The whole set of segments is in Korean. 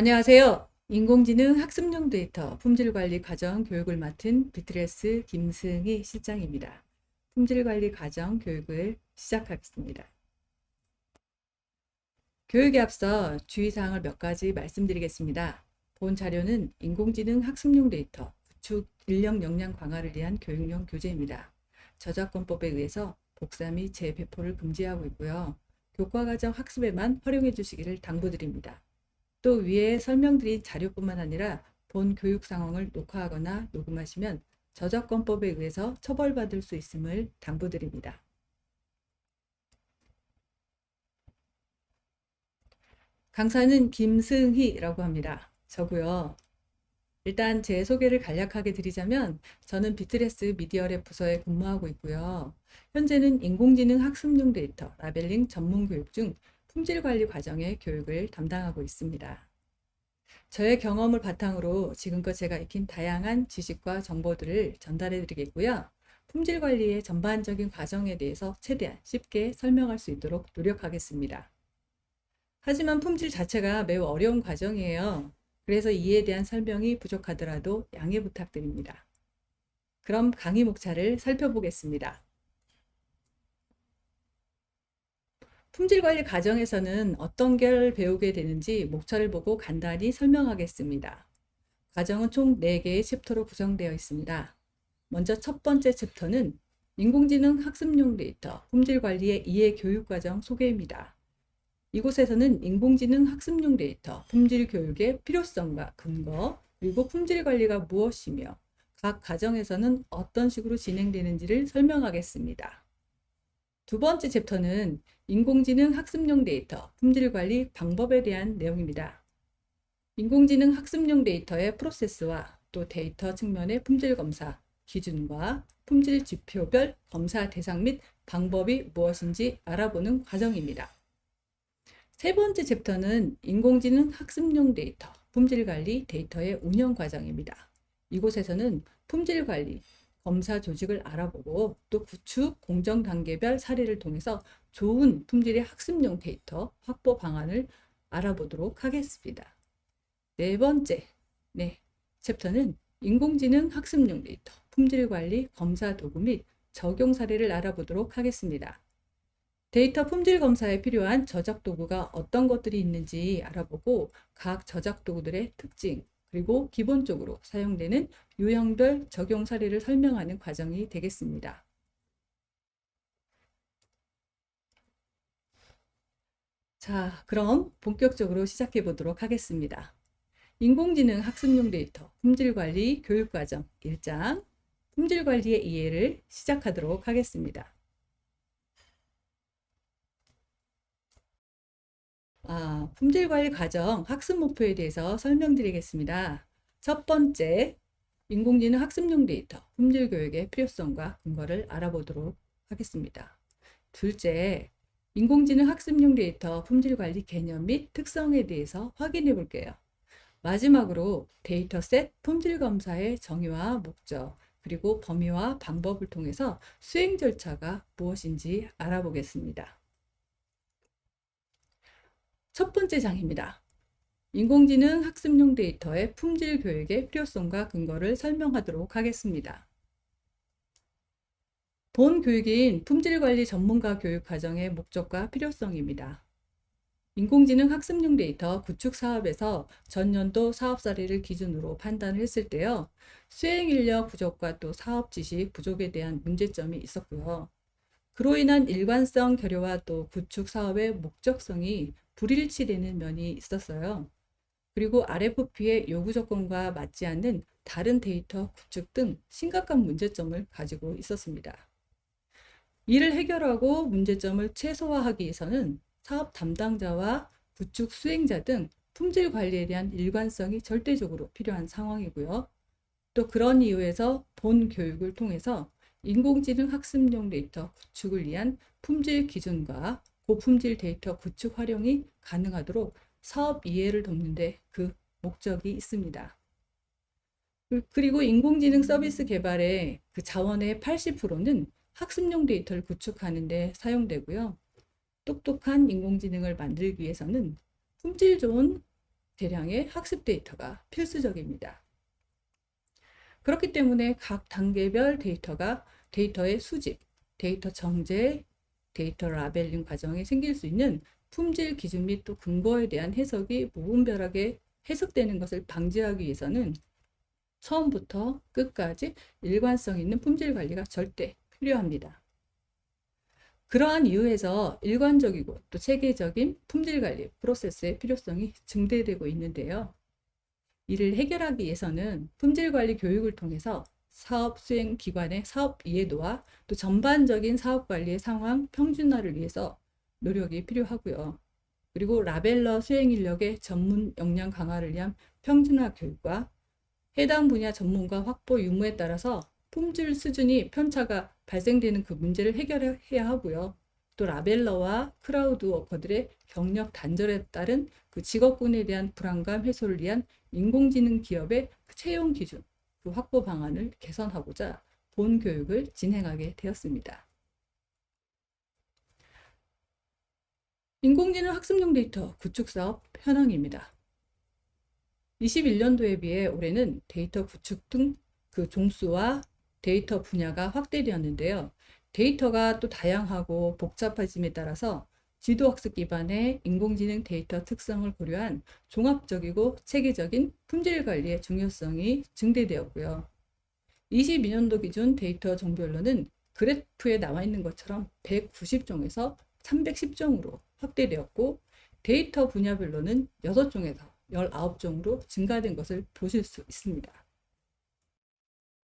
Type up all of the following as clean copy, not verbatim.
안녕하세요. 인공지능 학습용 데이터 품질관리 과정 교육을 맡은 비트레스 김승희 실장입니다. 품질관리 과정 교육을 시작하겠습니다. 교육에 앞서 주의사항을 몇 가지 말씀드리겠습니다. 본 자료는 인공지능 학습용 데이터 구축 인력 역량 강화를 위한 교육용 교재입니다. 저작권법에 의해서 복사 및 재배포를 금지하고 있고요. 교과과정 학습에만 활용해 주시기를 당부드립니다. 또 위에 설명드린 자료뿐만 아니라 본 교육 상황을 녹화하거나 녹음하시면 저작권법에 의해서 처벌받을 수 있음을 당부드립니다. 강사는 김승희라고 합니다. 저고요. 일단 제 소개를 간략하게 드리자면 저는 비트레스 미디어랩 부서에 근무하고 있고요. 현재는 인공지능 학습용 데이터 라벨링 전문 교육 중 품질관리 과정의 교육을 담당하고 있습니다. 저의 경험을 바탕으로 지금껏 제가 익힌 다양한 지식과 정보들을 전달해 드리겠고요. 품질 관리의 전반적인 과정에 대해서 최대한 쉽게 설명할 수 있도록 노력하겠습니다. 하지만 품질 자체가 매우 어려운 과정이에요. 그래서 이에 대한 설명이 부족하더라도 양해 부탁드립니다. 그럼 강의 목차를 살펴보겠습니다. 품질관리 과정에서는 어떤 걸 배우게 되는지 목차를 보고 간단히 설명하겠습니다. 과정은 총 4개의 챕터로 구성되어 있습니다. 먼저 첫 번째 챕터는 인공지능 학습용 데이터 품질관리의 이해 교육과정 소개입니다. 이곳에서는 인공지능 학습용 데이터 품질 교육의 필요성과 근거, 그리고 품질관리가 무엇이며 각 과정에서는 어떤 식으로 진행되는지를 설명하겠습니다. 두 번째 챕터는 인공지능 학습용 데이터 품질관리 방법에 대한 내용입니다. 인공지능 학습용 데이터의 프로세스와 또 데이터 측면의 품질 검사, 기준과 품질 지표별 검사 대상 및 방법이 무엇인지 알아보는 과정입니다. 세 번째 챕터는 인공지능 학습용 데이터 품질 관리 데이터의 운영 과정입니다. 이곳에서는 품질 관리, 검사 조직을 알아보고 또 구축, 공정 단계별 사례를 통해서 좋은 품질의 학습용 데이터 확보 방안을 알아보도록 하겠습니다. 네 번째 챕터는 인공지능 학습용 데이터 품질 관리 검사 도구 및 적용 사례를 알아보도록 하겠습니다. 데이터 품질 검사에 필요한 저작 도구가 어떤 것들이 있는지 알아보고 각 저작 도구들의 특징, 그리고 기본적으로 사용되는 유형별 적용 사례를 설명하는 과정이 되겠습니다. 자, 그럼 본격적으로 시작해 보도록 하겠습니다. 인공지능 학습용 데이터 품질관리 교육과정 1장 품질관리의 이해를 시작하도록 하겠습니다. 품질관리 과정 학습 목표에 대해서 설명드리겠습니다. 첫 번째, 인공지능 학습용 데이터 품질 교육의 필요성과 근거를 알아보도록 하겠습니다. 둘째, 인공지능 학습용 데이터 품질관리 개념 및 특성에 대해서 확인해 볼게요. 마지막으로 데이터셋 품질 검사의 정의와 목적, 그리고 범위와 방법을 통해서 수행 절차가 무엇인지 알아보겠습니다. 첫 번째 장입니다. 인공지능 학습용 데이터의 품질 교육의 필요성과 근거를 설명하도록 하겠습니다. 본 교육인 품질관리 전문가 교육 과정의 목적과 필요성입니다. 인공지능 학습용 데이터 구축 사업에서 전년도 사업 사례를 기준으로 판단을 했을 때요. 수행 인력 부족과 또 사업 지식 부족에 대한 문제점이 있었고요. 그로 인한 일관성 결여와 또 구축 사업의 목적성이 불일치되는 면이 있었어요. 그리고 RFP의 요구 조건과 맞지 않는 다른 데이터 구축 등 심각한 문제점을 가지고 있었습니다. 이를 해결하고 문제점을 최소화하기 위해서는 사업 담당자와 구축 수행자 등 품질 관리에 대한 일관성이 절대적으로 필요한 상황이고요. 또 그런 이유에서 본 교육을 통해서 인공지능 학습용 데이터 구축을 위한 품질 기준과 고품질 데이터 구축 활용이 가능하도록 사업 이해를 돕는 데 그 목적이 있습니다. 그리고 인공지능 서비스 개발의 그 자원의 80%는 학습용 데이터를 구축하는 데 사용되고요. 똑똑한 인공지능을 만들기 위해서는 품질 좋은 대량의 학습 데이터가 필수적입니다. 그렇기 때문에 각 단계별 데이터의 수집, 데이터 정제, 데이터 라벨링 과정에 생길 수 있는 품질 기준 및 또 근거에 대한 해석이 무분별하게 해석되는 것을 방지하기 위해서는 처음부터 끝까지 일관성 있는 품질 관리가 절대 필요합니다. 그러한 이유에서 일관적이고 또 체계적인 품질 관리 프로세스의 필요성이 증대되고 있는데요. 이를 해결하기 위해서는 품질 관리 교육을 통해서 사업 수행 기관의 사업 이해도와 또 전반적인 사업 관리의 상황 평준화를 위해서 노력이 필요하고요. 그리고 라벨러 수행 인력의 전문 역량 강화를 위한 평준화 교육과 해당 분야 전문가 확보 유무에 따라서 품질 수준이 편차가 발생되는 그 문제를 해결해야 하고요. 또 라벨러와 크라우드 워커들의 경력 단절에 따른 그 직업군에 대한 불안감 해소를 위한 인공지능 기업의 채용 기준, 그 확보 방안을 개선하고자 본 교육을 진행하게 되었습니다. 인공지능 학습용 데이터 구축 사업 현황입니다. 21년도에 비해 올해는 데이터 구축 등 그 종수와 데이터 분야가 확대되었는데요. 데이터가 또 다양하고 복잡해짐에 따라서 지도학습 기반의 인공지능 데이터 특성을 고려한 종합적이고 체계적인 품질 관리의 중요성이 증대되었고요. 22년도 기준 데이터 종별로는 그래프에 나와 있는 것처럼 190종에서 310종으로 확대되었고, 데이터 분야별로는 6종에서 19종으로 증가된 것을 보실 수 있습니다.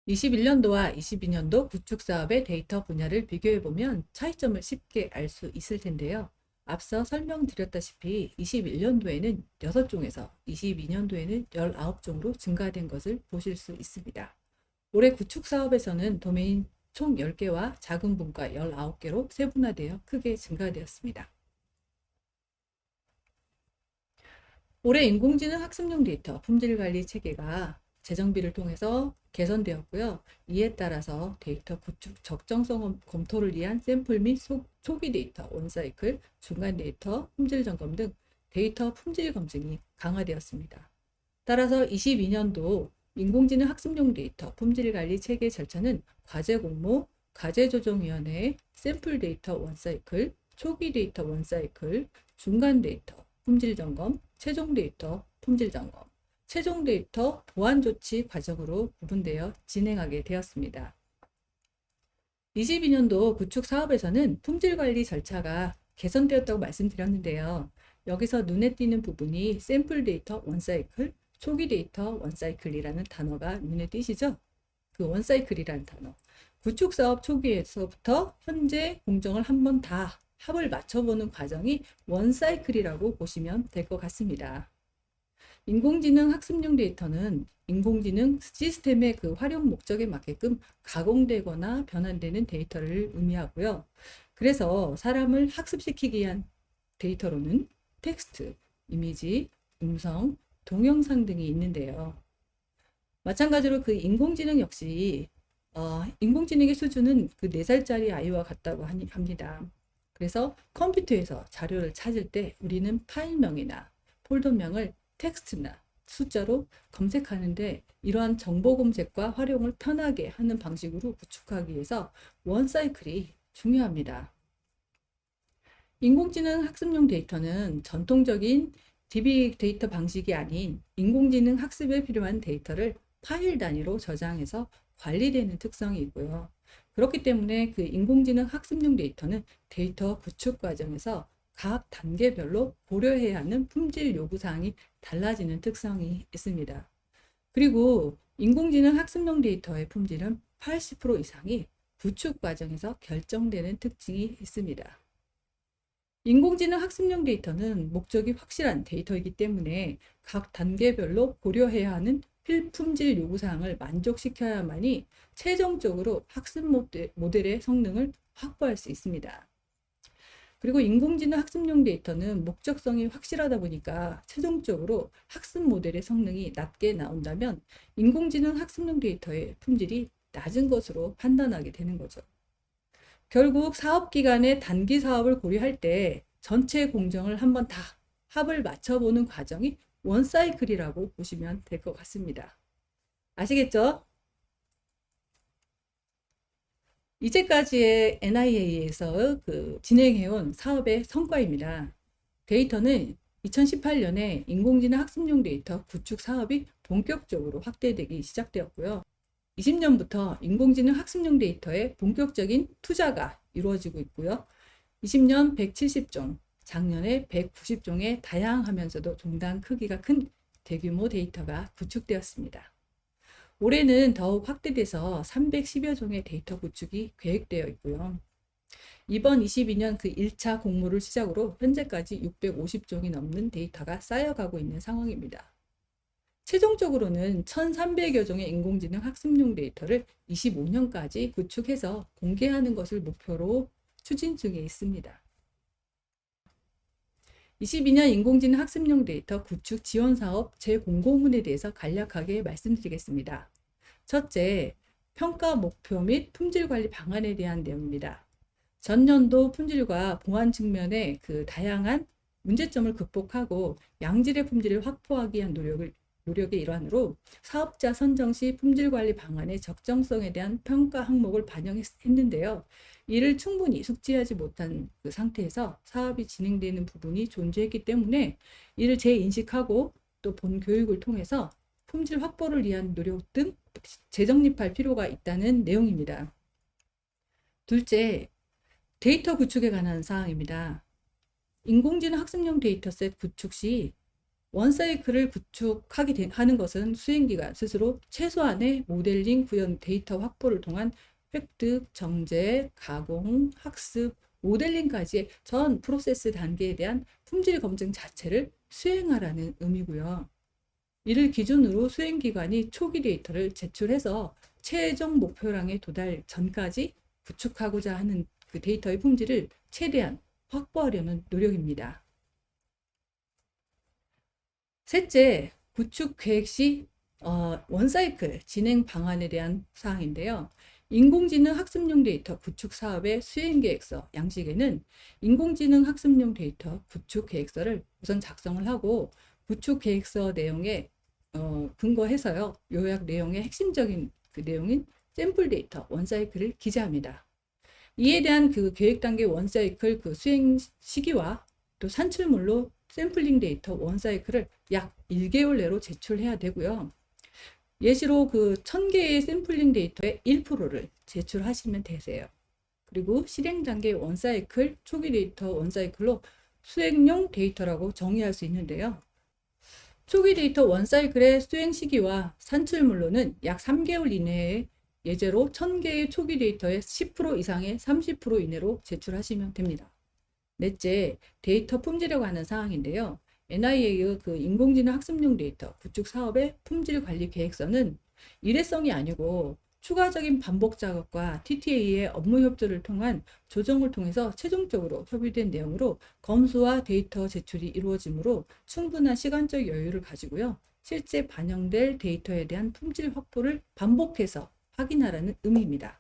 21년도와 22년도 구축 사업의 데이터 분야를 비교해보면 차이점을 쉽게 알 수 있을 텐데요. 앞서 설명드렸다시피 21년도에는 6종에서 22년도에는 19종으로 증가된 것을 보실 수 있습니다. 올해 구축 사업에서는 도메인 총 10개와 작은 분과 19개로 세분화되어 크게 증가되었습니다. 올해 인공지능 학습용 데이터 품질 관리 체계가 재정비를 통해서 개선되었고요. 이에 따라서 데이터 구축 적정성 검토를 위한 샘플 및 초기 데이터 원사이클, 중간 데이터 품질 점검 등 데이터 품질 검증이 강화되었습니다. 따라서 22년도 인공지능 학습용 데이터 품질 관리 체계 절차는 과제 공모, 과제 조정위원회, 샘플 데이터 원사이클, 초기 데이터 원사이클, 중간 데이터 품질 점검, 최종 데이터 품질 점검, 최종 데이터 보완 조치 과정으로 구분되어 진행하게 되었습니다. 22년도 구축 사업에서는 품질 관리 절차가 개선되었다고 말씀드렸는데요. 여기서 눈에 띄는 부분이 샘플 데이터 원사이클, 초기 데이터 원사이클이라는 단어가 눈에 띄시죠? 그 원사이클이라는 단어. 구축 사업 초기에서부터 현재 공정을 한번 다 합을 맞춰보는 과정이 원사이클이라고 보시면 될 것 같습니다. 인공지능 학습용 데이터는 인공지능 시스템의 그 활용 목적에 맞게끔 가공되거나 변환되는 데이터를 의미하고요. 그래서 사람을 학습시키기 위한 데이터로는 텍스트, 이미지, 음성, 동영상 등이 있는데요. 마찬가지로 그 인공지능 역시 인공지능의 수준은 그 4살짜리 아이와 같다고 합니다. 그래서 컴퓨터에서 자료를 찾을 때 우리는 파일명이나 폴더명을 텍스트나 숫자로 검색하는데, 이러한 정보 검색과 활용을 편하게 하는 방식으로 구축하기 위해서 원사이클이 중요합니다. 인공지능 학습용 데이터는 전통적인 DB 데이터 방식이 아닌 인공지능 학습에 필요한 데이터를 파일 단위로 저장해서 관리되는 특성이 있고요. 그렇기 때문에 그 인공지능 학습용 데이터는 데이터 구축 과정에서 각 단계별로 고려해야 하는 품질 요구사항이 달라지는 특성이 있습니다. 그리고 인공지능 학습용 데이터의 품질은 80% 이상이 구축 과정에서 결정되는 특징이 있습니다. 인공지능 학습용 데이터는 목적이 확실한 데이터이기 때문에 각 단계별로 고려해야 하는 필품질 요구사항을 만족시켜야만이 최종적으로 학습 모델의 성능을 확보할 수 있습니다. 그리고 인공지능 학습용 데이터는 목적성이 확실하다 보니까 최종적으로 학습 모델의 성능이 낮게 나온다면 인공지능 학습용 데이터의 품질이 낮은 것으로 판단하게 되는 거죠. 결국 사업기간의 단기 사업을 고려할 때 전체 공정을 한번 다 합을 맞춰보는 과정이 원사이클이라고 보시면 될 것 같습니다. 아시겠죠? 이제까지의 NIA에서 진행해온 사업의 성과입니다. 데이터는 2018년에 인공지능 학습용 데이터 구축 사업이 본격적으로 확대되기 시작되었고요. 20년부터 인공지능 학습용 데이터에 본격적인 투자가 이루어지고 있고요. 20년 170종, 작년에 190종의 다양하면서도 종단 크기가 큰 대규모 데이터가 구축되었습니다. 올해는 더욱 확대돼서 310여 종의 데이터 구축이 계획되어 있고요. 이번 22년 그 1차 공모를 시작으로 현재까지 650종이 넘는 데이터가 쌓여가고 있는 상황입니다. 최종적으로는 1,300여 종의 인공지능 학습용 데이터를 25년까지 구축해서 공개하는 것을 목표로 추진 중에 있습니다. 22년 인공지능 학습용 데이터 구축 지원 사업 재공고문에 대해서 간략하게 말씀드리겠습니다. 첫째, 평가 목표 및 품질 관리 방안에 대한 내용입니다. 전년도 품질과 보안 측면의 다양한 문제점을 극복하고 양질의 품질을 확보하기 위한 노력의 일환으로 사업자 선정 시 품질 관리 방안의 적정성에 대한 평가 항목을 반영했는데요. 이를 충분히 숙지하지 못한 상태에서 사업이 진행되는 부분이 존재했기 때문에 이를 재인식하고 또 본교육을 통해서 품질 확보를 위한 노력 등 재정립할 필요가 있다는 내용입니다. 둘째, 데이터 구축에 관한 사항입니다. 인공지능 학습용 데이터셋 구축 시 원사이클을 하는 것은 수행기관 스스로 최소한의 모델링 구현 데이터 확보를 통한 획득, 정제, 가공, 학습, 모델링까지의 전 프로세스 단계에 대한 품질 검증 자체를 수행하라는 의미고요. 이를 기준으로 수행기관이 초기 데이터를 제출해서 최종 목표량에 도달 전까지 구축하고자 하는 그 데이터의 품질을 최대한 확보하려는 노력입니다. 셋째, 구축 계획 시 원사이클 진행 방안에 대한 사항인데요. 인공지능 학습용 데이터 구축 사업의 수행계획서 양식에는 인공지능 학습용 데이터 구축 계획서를 우선 작성을 하고 구축 계획서 내용에 근거해서요. 요약 내용의 핵심적인 그 내용인 샘플 데이터 원사이클을 기재합니다. 이에 대한 계획 단계 원사이클 수행 시기와 또 산출물로 샘플링 데이터 원사이클을 약 1개월 내로 제출해야 되고요. 예시로 1000개의 샘플링 데이터의 1%를 제출하시면 되세요. 그리고 실행 단계 원사이클, 초기 데이터 원사이클로 수행용 데이터라고 정의할 수 있는데요. 초기 데이터 원사이클의 수행 시기와 산출물로는 약 3개월 이내에 예제로 1000개의 초기 데이터의 10% 이상의 30% 이내로 제출하시면 됩니다. 넷째, 데이터 품질에 관한 사항인데요. NIA의 인공지능 학습용 데이터 구축 사업의 품질 관리 계획서는 일회성이 아니고 추가적인 반복 작업과 TTA의 업무 협조를 통한 조정을 통해서 최종적으로 협의된 내용으로 검수와 데이터 제출이 이루어지므로 충분한 시간적 여유를 가지고요. 실제 반영될 데이터에 대한 품질 확보를 반복해서 확인하라는 의미입니다.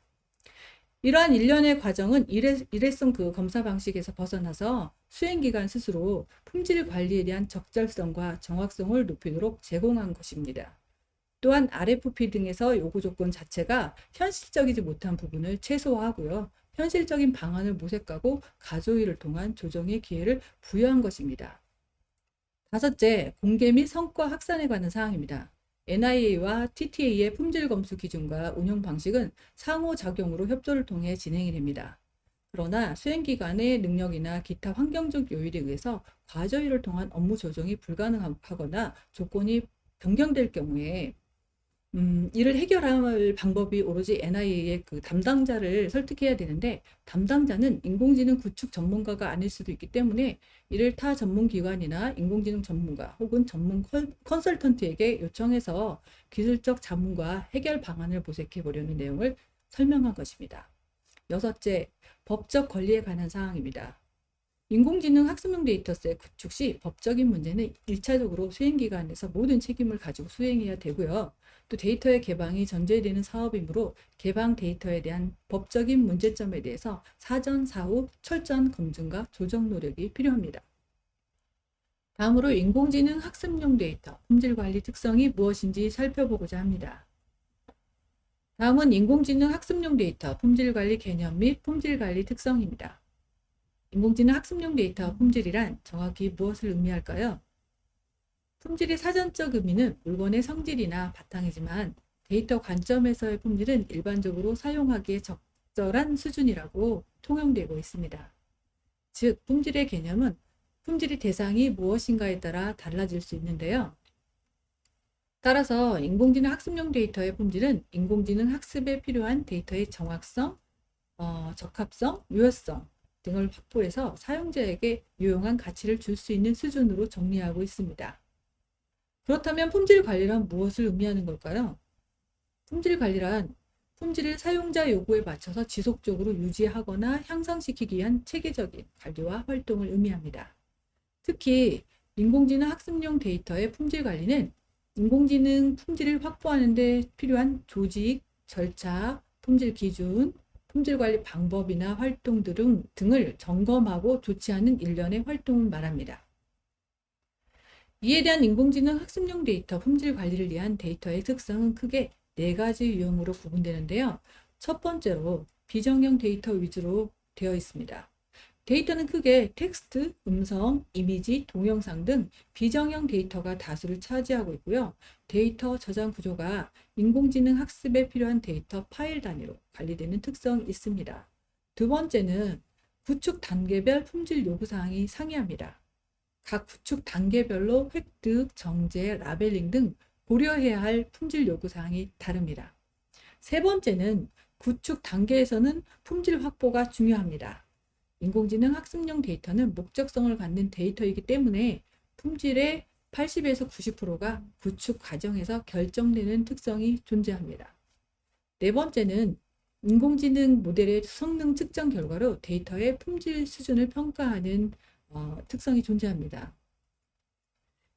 이러한 일련의 과정은 일회성 검사 방식에서 벗어나서 수행기관 스스로 품질 관리에 대한 적절성과 정확성을 높이도록 제공한 것입니다. 또한 RFP 등에서 요구 조건 자체가 현실적이지 못한 부분을 최소화하고요. 현실적인 방안을 모색하고 가조위를 통한 조정의 기회를 부여한 것입니다. 다섯째, 공개 및 성과 확산에 관한 사항입니다. NIA와 TTA의 품질 검수 기준과 운영 방식은 상호작용으로 협조를 통해 진행이 됩니다. 그러나 수행기관의 능력이나 기타 환경적 요일에 의해서 과저위를 통한 업무 조정이 불가능하거나 조건이 변경될 경우에 이를 해결할 방법이 오로지 NIA의 담당자를 설득해야 되는데 담당자는 인공지능 구축 전문가가 아닐 수도 있기 때문에 이를 타 전문기관이나 인공지능 전문가 혹은 전문 컨설턴트에게 요청해서 기술적 자문과 해결 방안을 모색해 보려는 내용을 설명한 것입니다. 여섯째, 법적 권리에 관한 사항입니다. 인공지능 학습용 데이터셋 구축 시 법적인 문제는 1차적으로 수행기관에서 모든 책임을 가지고 수행해야 되고요. 또 데이터의 개방이 전제되는 사업이므로 개방 데이터에 대한 법적인 문제점에 대해서 사전, 사후 철저한 검증과 조정 노력이 필요합니다. 다음으로 인공지능 학습용 데이터 품질 관리 특성이 무엇인지 살펴보고자 합니다. 다음은 인공지능 학습용 데이터 품질 관리 개념 및 품질 관리 특성입니다. 인공지능 학습용 데이터 품질이란 정확히 무엇을 의미할까요? 품질의 사전적 의미는 물건의 성질이나 바탕이지만 데이터 관점에서의 품질은 일반적으로 사용하기에 적절한 수준이라고 통용되고 있습니다. 즉, 품질의 개념은 품질의 대상이 무엇인가에 따라 달라질 수 있는데요. 따라서 인공지능 학습용 데이터의 품질은 인공지능 학습에 필요한 데이터의 정확성, 적합성, 유효성 등을 확보해서 사용자에게 유용한 가치를 줄 수 있는 수준으로 정리하고 있습니다. 그렇다면 품질 관리란 무엇을 의미하는 걸까요? 품질 관리란 품질을 사용자 요구에 맞춰서 지속적으로 유지하거나 향상시키기 위한 체계적인 관리와 활동을 의미합니다. 특히 인공지능 학습용 데이터의 품질 관리는 인공지능 품질을 확보하는 데 필요한 조직, 절차, 품질 기준, 품질 관리 방법이나 활동 등을 점검하고 조치하는 일련의 활동을 말합니다. 이에 대한 인공지능 학습용 데이터 품질 관리를 위한 데이터의 특성은 크게 4가지 유형으로 구분되는데요. 첫 번째로 비정형 데이터 위주로 되어 있습니다. 데이터는 크게 텍스트, 음성, 이미지, 동영상 등 비정형 데이터가 다수를 차지하고 있고요. 데이터 저장 구조가 인공지능 학습에 필요한 데이터 파일 단위로 관리되는 특성이 있습니다. 두 번째는 구축 단계별 품질 요구사항이 상이합니다. 각 구축 단계별로 획득, 정제, 라벨링 등 고려해야 할 품질 요구사항이 다릅니다. 세 번째는 구축 단계에서는 품질 확보가 중요합니다. 인공지능 학습용 데이터는 목적성을 갖는 데이터이기 때문에 품질의 80에서 90%가 구축 과정에서 결정되는 특성이 존재합니다. 네 번째는 인공지능 모델의 성능 측정 결과로 데이터의 품질 수준을 평가하는 특성이 존재합니다.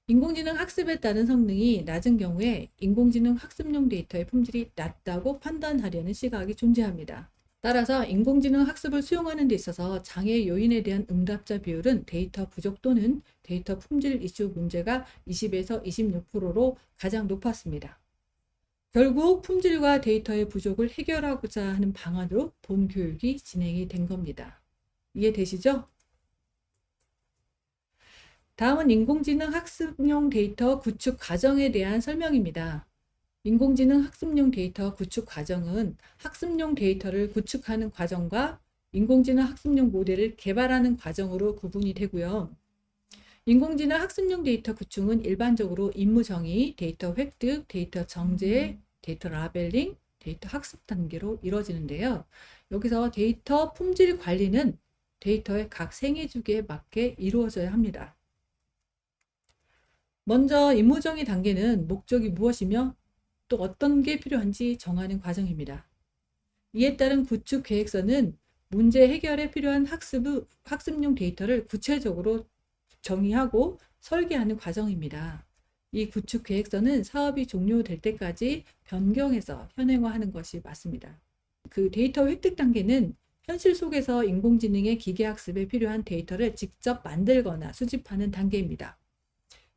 인공지능 학습에 따른 성능이 낮은 경우에 인공지능 학습용 데이터의 품질이 낮다고 판단하려는 시각이 존재합니다. 따라서 인공지능 학습을 수용하는 데 있어서 장애 요인에 대한 응답자 비율은 데이터 부족 또는 데이터 품질 이슈 문제가 20에서 26%로 가장 높았습니다. 결국 품질과 데이터의 부족을 해결하고자 하는 방안으로 본 교육이 진행이 된 겁니다. 이해되시죠? 다음은 인공지능 학습용 데이터 구축 과정에 대한 설명입니다. 인공지능 학습용 데이터 구축 과정은 학습용 데이터를 구축하는 과정과 인공지능 학습용 모델을 개발하는 과정으로 구분이 되고요. 인공지능 학습용 데이터 구축은 일반적으로 임무 정의, 데이터 획득, 데이터 정제, 데이터 라벨링, 데이터 학습 단계로 이루어지는데요. 여기서 데이터 품질 관리는 데이터의 각 생애 주기에 맞게 이루어져야 합니다. 먼저 임무 정의 단계는 목적이 무엇이며 또 어떤 게 필요한지 정하는 과정입니다. 이에 따른 구축 계획서는 문제 해결에 필요한 학습용 데이터를 구체적으로 정의하고 설계하는 과정입니다. 이 구축 계획서는 사업이 종료될 때까지 변경해서 현행화하는 것이 맞습니다. 그 데이터 획득 단계는 현실 속에서 인공지능의 기계학습에 필요한 데이터를 직접 만들거나 수집하는 단계입니다.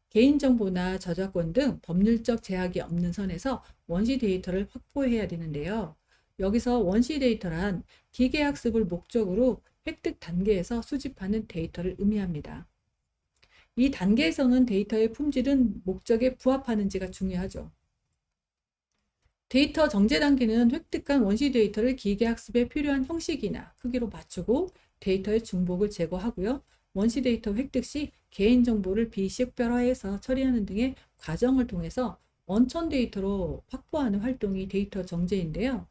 개인정보나 저작권 등 법률적 제약이 없는 선에서 원시 데이터를 확보해야 되는데요. 여기서 원시 데이터란 기계학습을 목적으로 획득 단계에서 수집하는 데이터를 의미합니다. 이 단계에서는 데이터의 품질은 목적에 부합하는지가 중요하죠. 데이터 정제 단계는 획득한 원시 데이터를 기계학습에 필요한 형식이나 크기로 맞추고 데이터의 중복을 제거하고요. 원시 데이터 획득 시 개인정보를 비식별화해서 처리하는 등의 과정을 통해서 원천 데이터로 확보하는 활동이 데이터 정제인데요.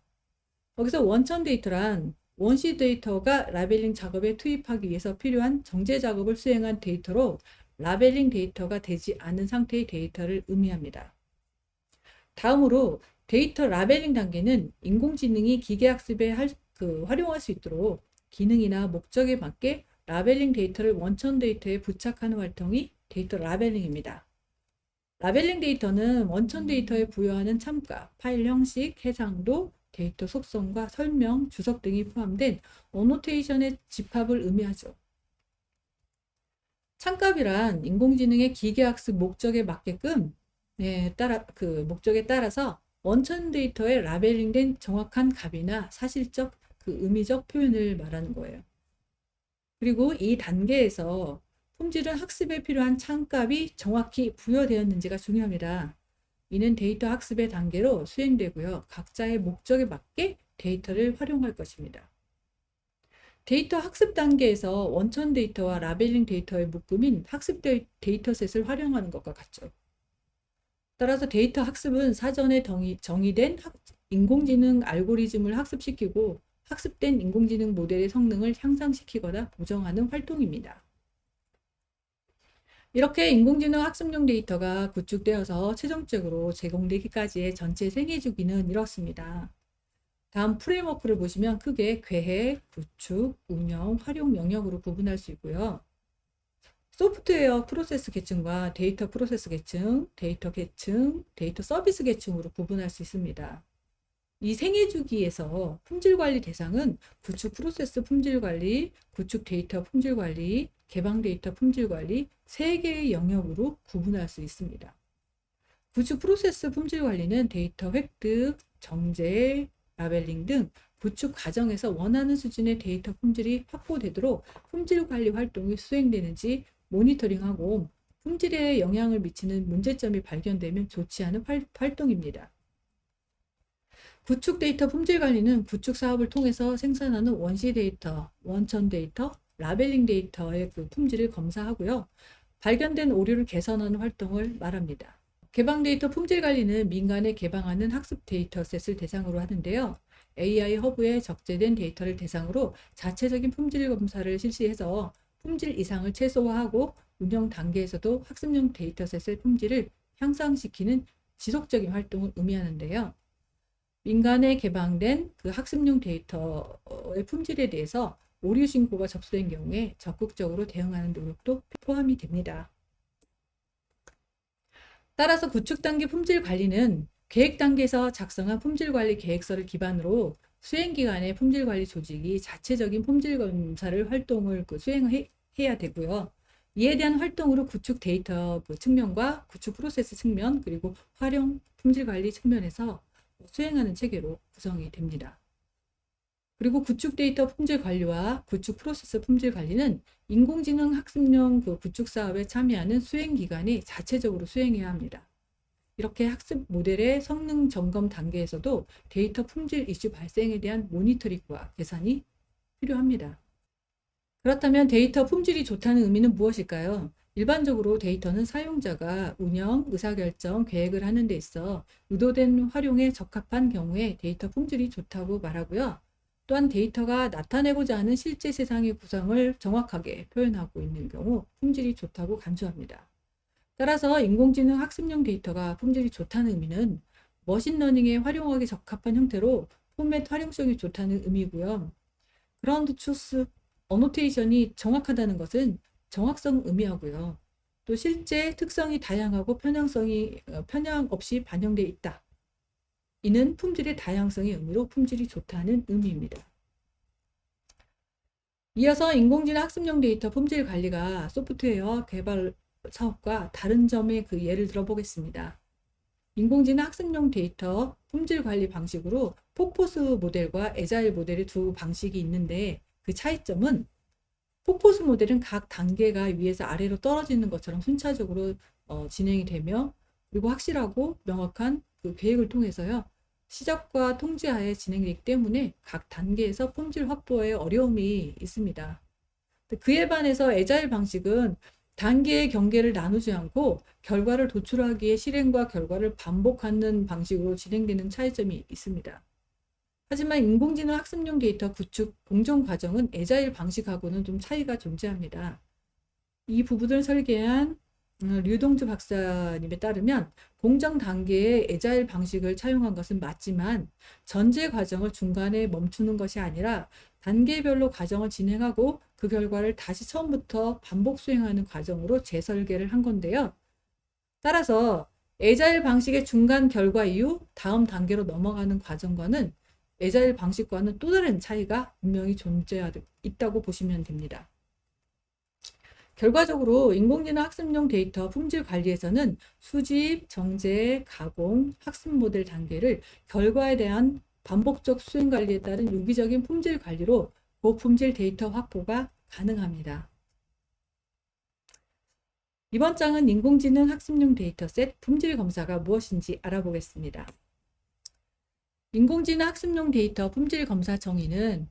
여기서 원천 데이터란 원시 데이터가 라벨링 작업에 투입하기 위해서 필요한 정제 작업을 수행한 데이터로 라벨링 데이터가 되지 않은 상태의 데이터를 의미합니다. 다음으로 데이터 라벨링 단계는 인공지능이 기계학습에 활용할 수 있도록 기능이나 목적에 맞게 라벨링 데이터를 원천 데이터에 부착하는 활동이 데이터 라벨링입니다. 라벨링 데이터는 원천 데이터에 부여하는 참가, 파일 형식, 해상도, 데이터 속성과 설명, 주석 등이 포함된 어노테이션의 집합을 의미하죠. 창값이란 인공지능의 기계학습 목적에 맞게끔 목적에 따라서 원천 데이터에 라벨링된 정확한 값이나 사실적 의미적 표현을 말하는 거예요. 그리고 이 단계에서 품질은 학습에 필요한 창값이 정확히 부여되었는지가 중요합니다. 이는 데이터 학습의 단계로 수행되고요. 각자의 목적에 맞게 데이터를 활용할 것입니다. 데이터 학습 단계에서 원천 데이터와 라벨링 데이터의 묶음인 학습 데이터셋을 활용하는 것과 같죠. 따라서 데이터 학습은 사전에 정의된 인공지능 알고리즘을 학습시키고 학습된 인공지능 모델의 성능을 향상시키거나 보정하는 활동입니다. 이렇게 인공지능 학습용 데이터가 구축되어서 최종적으로 제공되기까지의 전체 생애 주기는 이렇습니다. 다음 프레임워크를 보시면 크게 계획, 구축, 운영, 활용 영역으로 구분할 수 있고요. 소프트웨어 프로세스 계층과 데이터 프로세스 계층, 데이터 계층, 데이터 서비스 계층으로 구분할 수 있습니다. 이 생애 주기에서 품질 관리 대상은 구축 프로세스 품질 관리, 구축 데이터 품질 관리, 개방 데이터 품질 관리 3개의 영역으로 구분할 수 있습니다. 구축 프로세스 품질 관리는 데이터 획득, 정제, 라벨링 등 구축 과정에서 원하는 수준의 데이터 품질이 확보되도록 품질 관리 활동이 수행되는지 모니터링하고 품질에 영향을 미치는 문제점이 발견되면 조치하는 활동입니다. 구축 데이터 품질 관리는 구축 사업을 통해서 생산하는 원시 데이터, 원천 데이터, 라벨링 데이터의 품질을 검사하고요. 발견된 오류를 개선하는 활동을 말합니다. 개방 데이터 품질 관리는 민간에 개방하는 학습 데이터셋을 대상으로 하는데요. AI 허브에 적재된 데이터를 대상으로 자체적인 품질 검사를 실시해서 품질 이상을 최소화하고 운영 단계에서도 학습용 데이터셋의 품질을 향상시키는 지속적인 활동을 의미하는데요. 민간에 개방된 학습용 데이터의 품질에 대해서 오류 신고가 접수된 경우에 적극적으로 대응하는 노력도 포함이 됩니다. 따라서 구축 단계 품질 관리는 계획 단계에서 작성한 품질 관리 계획서를 기반으로 수행 기간에 품질 관리 조직이 자체적인 품질 검사를 활동을 수행해야 되고요. 이에 대한 활동으로 구축 데이터 측면과 구축 프로세스 측면 그리고 활용 품질 관리 측면에서 수행하는 체계로 구성이 됩니다. 그리고 구축 데이터 품질 관리와 구축 프로세스 품질 관리는 인공지능 학습용 구축 사업에 참여하는 수행 기관이 자체적으로 수행해야 합니다. 이렇게 학습 모델의 성능 점검 단계에서도 데이터 품질 이슈 발생에 대한 모니터링과 개선이 필요합니다. 그렇다면 데이터 품질이 좋다는 의미는 무엇일까요? 일반적으로 데이터는 사용자가 운영, 의사결정, 계획을 하는 데 있어 의도된 활용에 적합한 경우에 데이터 품질이 좋다고 말하고요. 또한 데이터가 나타내고자 하는 실제 세상의 구성을 정확하게 표현하고 있는 경우 품질이 좋다고 간주합니다. 따라서 인공지능 학습용 데이터가 품질이 좋다는 의미는 머신러닝에 활용하기 적합한 형태로 포맷 활용성이 좋다는 의미고요. 그라운드 추스 어노테이션이 정확하다는 것은 정확성 의미하고요. 또 실제 특성이 다양하고 편향 없이 반영되어 있다. 이는 품질의 다양성의 의미로 품질이 좋다는 의미입니다. 이어서 인공지능 학습용 데이터 품질 관리가 소프트웨어 개발 사업과 다른 점의 예를 들어보겠습니다. 인공지능 학습용 데이터 품질 관리 방식으로 폭포스 모델과 애자일 모델의 두 방식이 있는데 그 차이점은 폭포스 모델은 각 단계가 위에서 아래로 떨어지는 것처럼 순차적으로 진행이 되며 그리고 확실하고 명확한 계획을 통해서요. 시작과 통제하에 진행되기 때문에 각 단계에서 품질 확보에 어려움이 있습니다. 그에 반해서 애자일 방식은 단계의 경계를 나누지 않고 결과를 도출하기 위해 실행과 결과를 반복하는 방식으로 진행되는 차이점이 있습니다. 하지만 인공지능 학습용 데이터 구축 공정 과정은 애자일 방식하고는 좀 차이가 존재합니다. 이 부분을 설계한 류동주 박사님에 따르면 공정 단계의 애자일 방식을 차용한 것은 맞지만 전제 과정을 중간에 멈추는 것이 아니라 단계별로 과정을 진행하고 그 결과를 다시 처음부터 반복 수행하는 과정으로 재설계를 한 건데요. 따라서 애자일 방식의 중간 결과 이후 다음 단계로 넘어가는 과정과는 애자일 방식과는 또 다른 차이가 분명히 존재하고 있다고 보시면 됩니다. 결과적으로 인공지능 학습용 데이터 품질 관리에서는 수집, 정제, 가공, 학습 모델 단계를 결과에 대한 반복적 수행 관리에 따른 유기적인 품질 관리로 고품질 데이터 확보가 가능합니다. 이번 장은 인공지능 학습용 데이터셋 품질 검사가 무엇인지 알아보겠습니다. 인공지능 학습용 데이터 품질 검사 정의는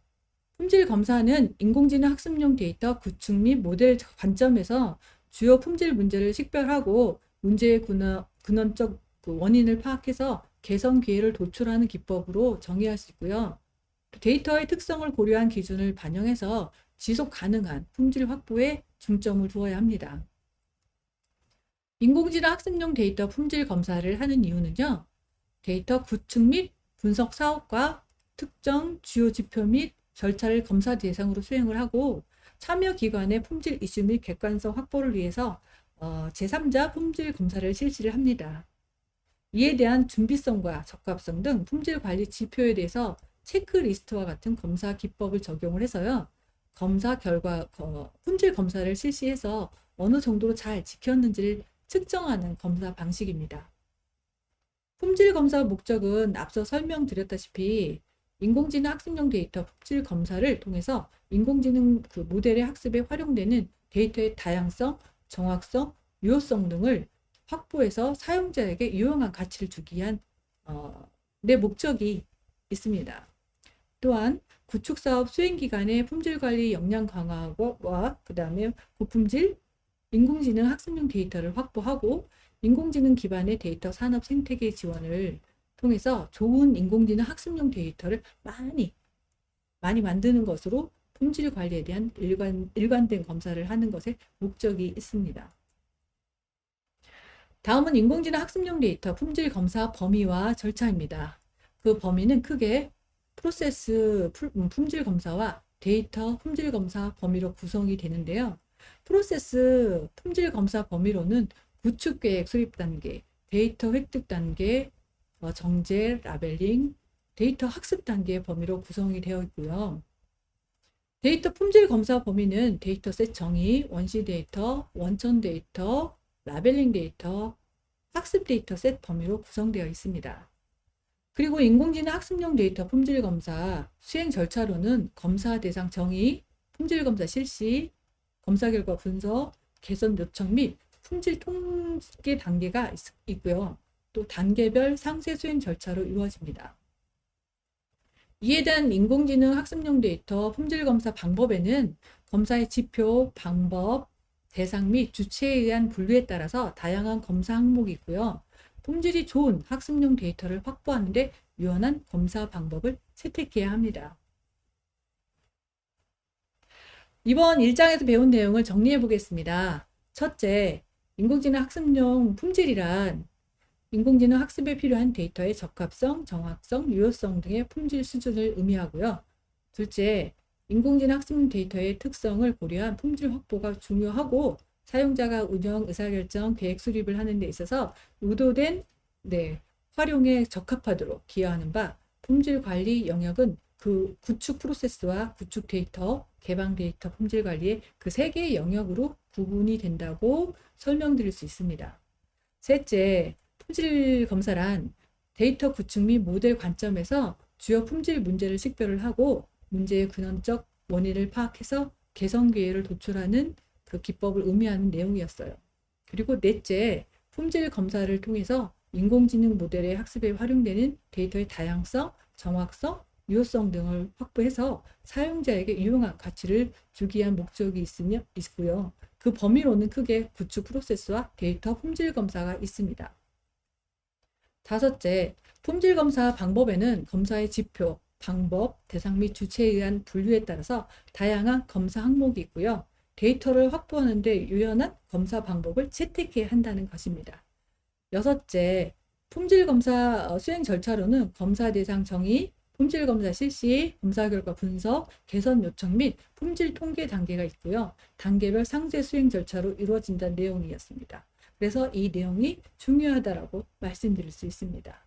품질 검사는 인공지능 학습용 데이터 구축 및 모델 관점에서 주요 품질 문제를 식별하고 문제의 근원적 원인을 파악해서 개선 기회를 도출하는 기법으로 정의할 수 있고요. 데이터의 특성을 고려한 기준을 반영해서 지속 가능한 품질 확보에 중점을 두어야 합니다. 인공지능 학습용 데이터 품질 검사를 하는 이유는요. 데이터 구축 및 분석 사업과 특정 주요 지표 및 절차를 검사 대상으로 수행을 하고 참여 기관의 품질 이슈 및 객관성 확보를 위해서 제3자 품질 검사를 실시를 합니다. 이에 대한 준비성과 적합성 등 품질 관리 지표에 대해서 체크리스트와 같은 검사 기법을 적용을 해서요. 검사 결과 품질 검사를 실시해서 어느 정도로 잘 지켰는지를 측정하는 검사 방식입니다. 품질 검사 목적은 앞서 설명드렸다시피 인공지능 학습용 데이터 품질 검사를 통해서 인공지능 모델의 학습에 활용되는 데이터의 다양성, 정확성, 유효성 등을 확보해서 사용자에게 유용한 가치를 주기 위한 내 목적이 있습니다. 또한 구축사업 수행기간의 품질관리 역량 강화와 그 다음에 고품질 인공지능 학습용 데이터를 확보하고 인공지능 기반의 데이터 산업 생태계 지원을 통해서 좋은 인공지능 학습용 데이터를 많이 만드는 것으로 품질 관리에 대한 일관된 검사를 하는 것에 목적이 있습니다. 다음은 인공지능 학습용 데이터 품질 검사 범위와 절차입니다. 그 범위는 크게 프로세스 품질 검사와 데이터 품질 검사 범위로 구성이 되는데요. 프로세스 품질 검사 범위로는 구축 계획 수립 단계, 데이터 획득 단계, 정제, 라벨링, 데이터 학습 단계의 범위로 구성이 되어 있고요. 데이터 품질 검사 범위는 데이터셋 정의, 원시 데이터, 원천 데이터, 라벨링 데이터, 학습 데이터셋 범위로 구성되어 있습니다. 그리고 인공지능 학습용 데이터 품질 검사 수행 절차로는 검사 대상 정의, 품질 검사 실시, 검사 결과 분석, 개선 요청 및 품질 통계 단계가 있고요. 또 단계별 상세 수행 절차로 이루어집니다. 이에 대한 인공지능 학습용 데이터 품질 검사 방법에는 검사의 지표, 방법, 대상 및 주체에 의한 분류에 따라서 다양한 검사 항목이 있고요. 품질이 좋은 학습용 데이터를 확보하는 데 유연한 검사 방법을 채택해야 합니다. 이번 1장에서 배운 내용을 정리해 보겠습니다. 첫째, 인공지능 학습용 품질이란 인공지능 학습에 필요한 데이터의 적합성, 정확성, 유효성 등의 품질 수준을 의미하고요. 둘째, 인공지능 학습용 데이터의 특성을 고려한 품질 확보가 중요하고 사용자가 운영, 의사결정, 계획 수립을 하는 데 있어서 의도된 활용에 적합하도록 기여하는 바 품질 관리 영역은 그 구축 프로세스와 구축 데이터, 개방 데이터 품질 관리의 그 세 개의 영역으로 구분이 된다고 설명드릴 수 있습니다. 셋째, 품질 검사란 데이터 구축 및 모델 관점에서 주요 품질 문제를 식별을 하고 문제의 근원적 원인을 파악해서 개선 기회를 도출하는 그 기법을 의미하는 내용이었어요. 그리고 넷째, 품질 검사를 통해서 인공지능 모델의 학습에 활용되는 데이터의 다양성, 정확성, 유효성 등을 확보해서 사용자에게 유용한 가치를 주기 위한 목적이 있고요. 그 범위로는 크게 구축 프로세스와 데이터 품질 검사가 있습니다. 다섯째, 품질 검사 방법에는 검사의 지표, 방법, 대상 및 주체에 의한 분류에 따라서 다양한 검사 항목이 있고요. 데이터를 확보하는 데 유연한 검사 방법을 채택해야 한다는 것입니다. 여섯째, 품질 검사 수행 절차로는 검사 대상 정의, 품질 검사 실시, 검사 결과 분석, 개선 요청 및 품질 통계 단계가 있고요. 단계별 상세 수행 절차로 이루어진다는 내용이었습니다. 그래서 이 내용이 중요하다라고 말씀드릴 수 있습니다.